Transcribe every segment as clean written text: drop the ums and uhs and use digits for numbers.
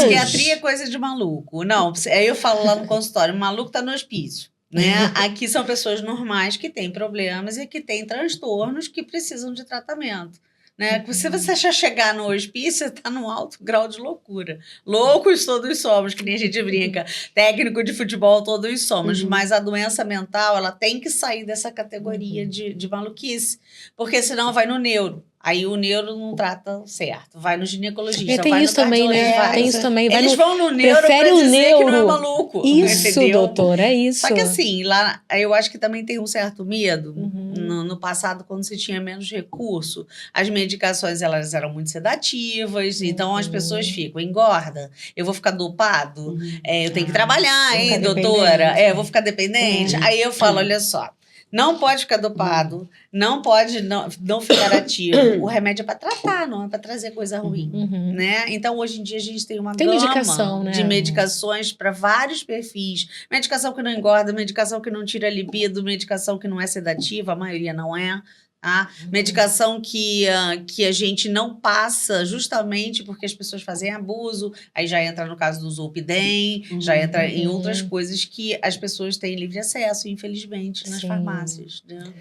Psiquiatria é coisa de maluco. Não, aí eu falo lá no consultório, o maluco tá no hospício. Né? Aqui são pessoas normais que têm problemas e que têm transtornos que precisam de tratamento. Né? Se você já chegar no hospício, você está num alto grau de loucura. Loucos todos somos, que nem a gente brinca. Técnico de futebol todos somos. Mas a doença mental, ela tem que sair dessa categoria de maluquice. Porque senão vai no neuro. Aí o neuro não trata certo. Vai no ginecologista, tem vai isso no também, né? cardiologista. Tem isso também. Eles vão no neuro para dizer que não é maluco. Isso, entendeu? doutor, é isso. Só que assim, lá eu acho que também tem um certo medo. No passado, quando se tinha menos recurso, as medicações elas eram muito sedativas, então as pessoas ficam, engorda, eu vou ficar dopado, eu tenho que trabalhar, hein, doutora? Eu vou ficar dependente. Aí eu falo, olha só, não pode ficar dopado, não pode não ficar ativo. O remédio é para tratar, não é para trazer coisa ruim, né? Então, hoje em dia, a gente tem uma gama medicação, né? de medicações para vários perfis. Medicação que não engorda, medicação que não tira libido, medicação que não é sedativa, a maioria não é. Tá? Medicação que a gente não passa justamente porque as pessoas fazem abuso, aí já entra no caso do Zolpidem, já entra em outras coisas que as pessoas têm livre acesso, infelizmente, nas farmácias. Né?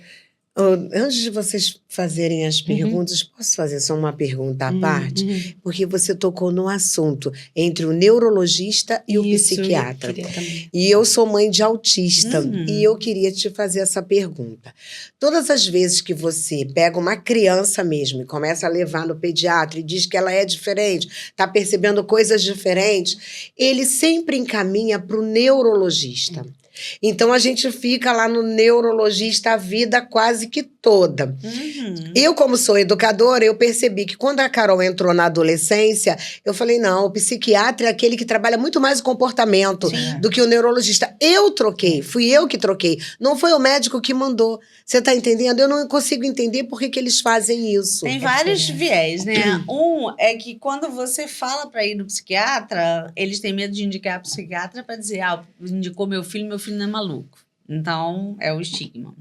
Antes de vocês fazerem as perguntas, posso fazer só uma pergunta à parte? Porque você tocou no assunto entre o neurologista e o psiquiatra. E eu sou mãe de autista e eu queria te fazer essa pergunta. Todas as vezes que você pega uma criança mesmo e começa a levar no pediatra e diz que ela é diferente, está percebendo coisas diferentes, ele sempre encaminha para o neurologista. Então, a gente fica lá no neurologista a vida quase que toda. Eu, como sou educadora, eu percebi que quando a Carol entrou na adolescência, eu falei, não, o psiquiatra é aquele que trabalha muito mais o comportamento do que o neurologista. Eu troquei, fui eu que troquei. Não foi o médico que mandou. Você tá entendendo? Eu não consigo entender por que eles fazem isso. Tem vários viés, né? Um é que quando você fala para ir no psiquiatra, eles têm medo de indicar a psiquiatra para dizer, indicou meu filho não é maluco. Então, é o estigma.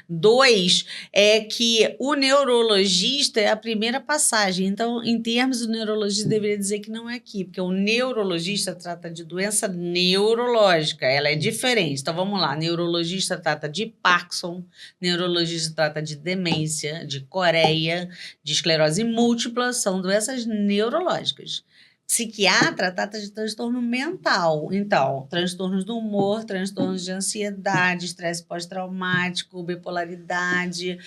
2, é que o neurologista é a primeira passagem. Então, em termos, o neurologista deveria dizer que não é aqui, porque o neurologista trata de doença neurológica, ela é diferente. Então, vamos lá, neurologista trata de Parkinson, neurologista trata de demência, de coreia, de esclerose múltipla, são doenças neurológicas. Psiquiatra trata de transtorno mental. Então, transtornos do humor, transtornos de ansiedade, estresse pós-traumático, bipolaridade,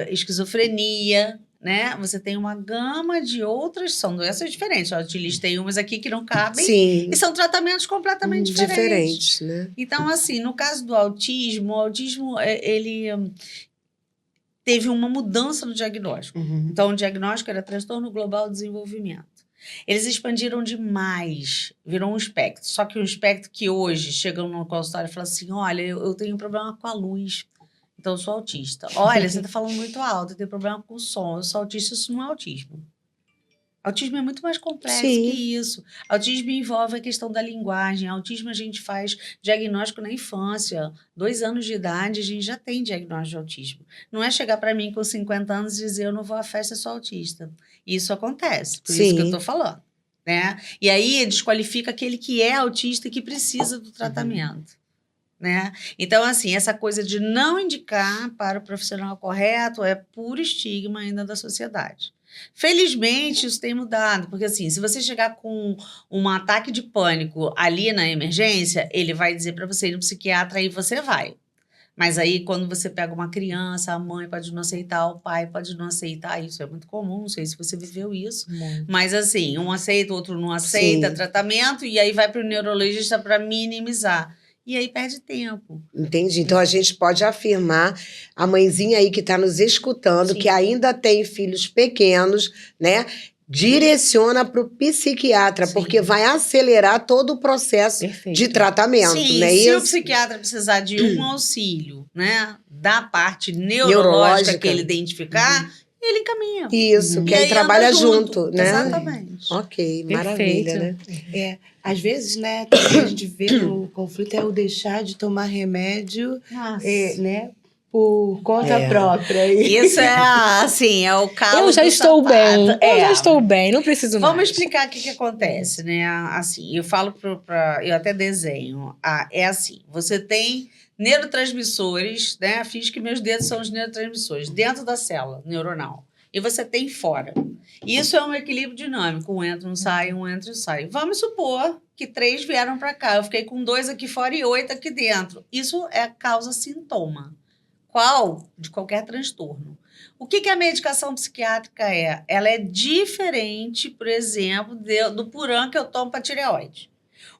esquizofrenia, né? Você tem uma gama de outras, são doenças diferentes. Eu te listei umas aqui que não cabem. Sim. E são tratamentos completamente diferentes. Né? Então, assim, no caso do autismo, ele teve uma mudança no diagnóstico. Então, o diagnóstico era transtorno global de desenvolvimento. Eles expandiram demais, virou um espectro. Só que um espectro que hoje chegam no consultório e falam assim, olha, eu tenho problema com a luz, então eu sou autista. Olha, você está falando muito alto, eu tenho problema com o som, eu sou autista, isso não é autismo. Autismo é muito mais complexo que isso. Autismo envolve a questão da linguagem. Autismo a gente faz diagnóstico na infância. 2 anos de idade, a gente já tem diagnóstico de autismo. Não é chegar para mim com 50 anos e dizer eu não vou à festa, eu sou autista. Isso acontece, por isso que eu estou falando. Né? E aí desqualifica aquele que é autista e que precisa do tratamento. Né? Então, assim, essa coisa de não indicar para o profissional correto é puro estigma ainda da sociedade. Felizmente, isso tem mudado, porque assim, se você chegar com um ataque de pânico ali na emergência, ele vai dizer para você ir no psiquiatra e você vai. Mas aí, quando você pega uma criança, a mãe pode não aceitar, o pai pode não aceitar, isso é muito comum, não sei se você viveu isso. Mas assim, um aceita, o outro não aceita tratamento, e aí vai para o neurologista para minimizar. E aí perde tempo. Entendi. Então, a gente pode afirmar, a mãezinha aí que está nos escutando, que ainda tem filhos pequenos, né? Direciona para o psiquiatra, porque vai acelerar todo o processo de tratamento, Sim, não é se isso? o psiquiatra precisar de um auxílio, né? Da parte neurológica que ele identificar, ele encaminha. Isso, que aí trabalha junto, né? Exatamente. Ok, maravilha, né? Às vezes, né, o que a gente vê no conflito é o deixar de tomar remédio, né, por conta própria. Isso é, assim, é o calo Eu já do estou sapato. bem, eu já estou bem, não preciso mais. Vamos explicar o que acontece, né? Assim, eu falo eu até desenho. É assim, você tem neurotransmissores, né? Fiz que meus dedos são os neurotransmissores dentro da célula neuronal. E você tem fora. Isso é um equilíbrio dinâmico. Um entra, um sai, um entra e sai. Vamos supor que 3 vieram para cá. Eu fiquei com 2 aqui fora e 8 aqui dentro. Isso é causa sintoma. Qual? De qualquer transtorno. O que a medicação psiquiátrica é? Ela é diferente, por exemplo, do Puran que eu tomo para tireoide.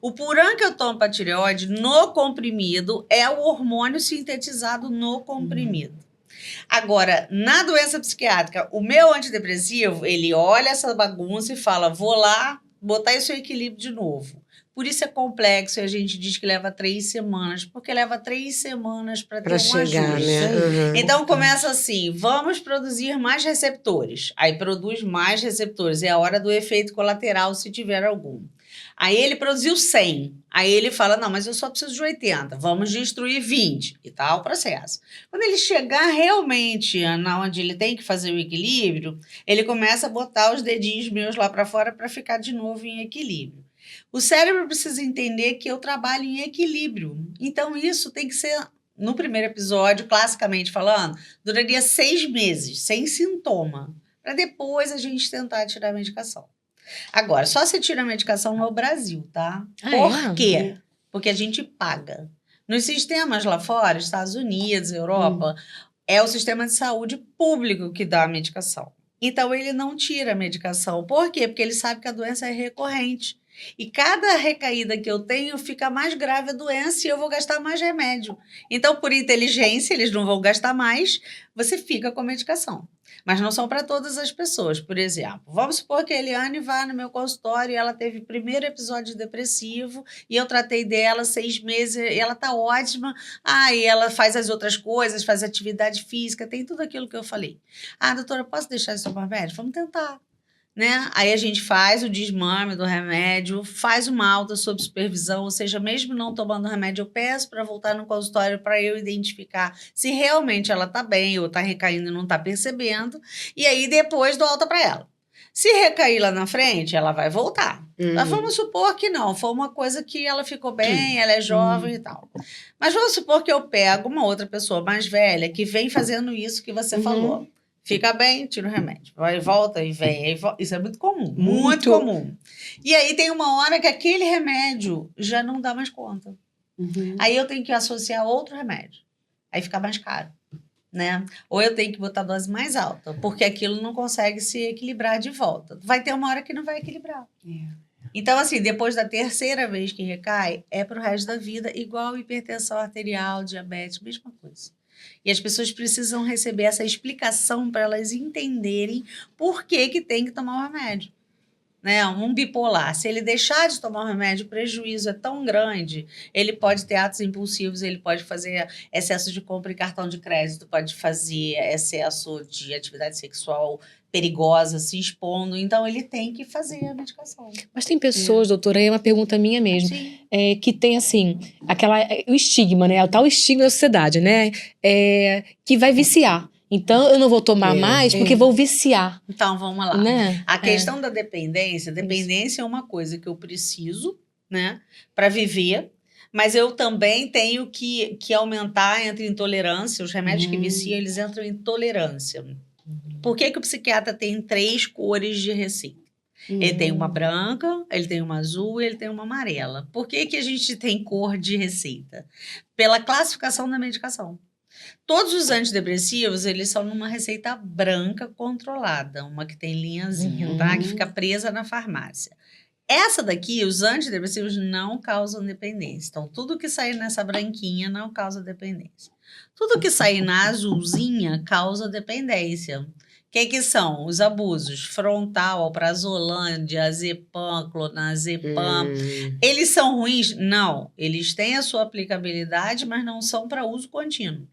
O Puran que eu tomo para tireoide, no comprimido, é o hormônio sintetizado no comprimido. Agora, na doença psiquiátrica, o meu antidepressivo, ele olha essa bagunça e fala, vou lá botar esse equilíbrio de novo. Por isso é complexo e a gente diz que leva 3 semanas, porque leva 3 semanas para ter um chegar, ajuste. né? Uhum. Então começa assim, vamos produzir mais receptores. Aí produz mais receptores, é a hora do efeito colateral, se tiver algum. Aí ele produziu 100. Aí ele fala, não, mas eu só preciso de 80. Vamos destruir 20. E tal, o processo. Quando ele chegar realmente na onde ele tem que fazer o equilíbrio, ele começa a botar os dedinhos meus lá para fora para ficar de novo em equilíbrio. O cérebro precisa entender que eu trabalho em equilíbrio. Então, isso tem que ser, no primeiro episódio, classicamente falando, duraria 6 meses, sem sintoma, para depois a gente tentar tirar a medicação. Agora, só se tira a medicação no Brasil, tá? Por quê? Porque a gente paga. Nos sistemas lá fora, Estados Unidos, Europa, é o sistema de saúde público que dá a medicação. Então, ele não tira a medicação. Por quê? Porque ele sabe que a doença é recorrente. E cada recaída que eu tenho fica mais grave a doença e eu vou gastar mais remédio. Então, por inteligência, eles não vão gastar mais, você fica com a medicação. Mas não são para todas as pessoas. Por exemplo, vamos supor que a Eliane vá no meu consultório e ela teve o primeiro episódio depressivo e eu tratei dela 6 meses e ela está ótima. E ela faz as outras coisas, faz atividade física, tem tudo aquilo que eu falei. Doutora, posso deixar de tomar remédio? Vamos tentar. Né? Aí a gente faz o desmame do remédio, faz uma alta sob supervisão, ou seja, mesmo não tomando remédio, eu peço para voltar no consultório para eu identificar se realmente ela está bem ou está recaindo e não está percebendo, e aí depois dou alta para ela. Se recair lá na frente, ela vai voltar. Mas vamos supor que não, foi uma coisa que ela ficou bem, ela é jovem e tal. Mas vamos supor que eu pego uma outra pessoa mais velha que vem fazendo isso que você falou. Fica bem, tira o remédio. Vai, volta e vem. Isso é muito comum. Muito comum. E aí tem uma hora que aquele remédio já não dá mais conta. Aí eu tenho que associar outro remédio. Aí fica mais caro. Né? Ou eu tenho que botar a dose mais alta, porque aquilo não consegue se equilibrar de volta. Vai ter uma hora que não vai equilibrar. Então, assim, depois da 3ª vez que recai, é pro resto da vida, igual hipertensão arterial, diabetes, mesma coisa. E as pessoas precisam receber essa explicação para elas entenderem por que tem que tomar o remédio. Né? Um bipolar, se ele deixar de tomar o remédio, o prejuízo é tão grande, ele pode ter atos impulsivos, ele pode fazer excesso de compra em cartão de crédito, pode fazer excesso de atividade sexual perigosa, se expondo, então ele tem que fazer a medicação. Mas tem pessoas, doutora, aí é uma pergunta minha mesmo, que tem assim, o estigma, né? O tal estigma da sociedade, né? Que vai viciar. Então, eu não vou tomar mais porque vou viciar. Então, vamos lá. Né? A questão da dependência é uma coisa que eu preciso, né, para viver, mas eu também tenho que aumentar entre intolerância. Os remédios que viciam, eles entram em tolerância. Por que o psiquiatra tem 3 cores de receita? Ele tem uma branca, ele tem uma azul e ele tem uma amarela. Por que a gente tem cor de receita? Pela classificação da medicação. Todos os antidepressivos, eles são numa receita branca controlada, uma que tem linhazinha, tá? Que fica presa na farmácia. Essa daqui, os antidepressivos não causam dependência. Então, tudo que sair nessa branquinha não causa dependência. Tudo que sair na azulzinha causa dependência. O que são? Os abusos. Frontal, alprazolam, diazepam, clonazepam. Eles são ruins? Não. Eles têm a sua aplicabilidade, mas não são para uso contínuo.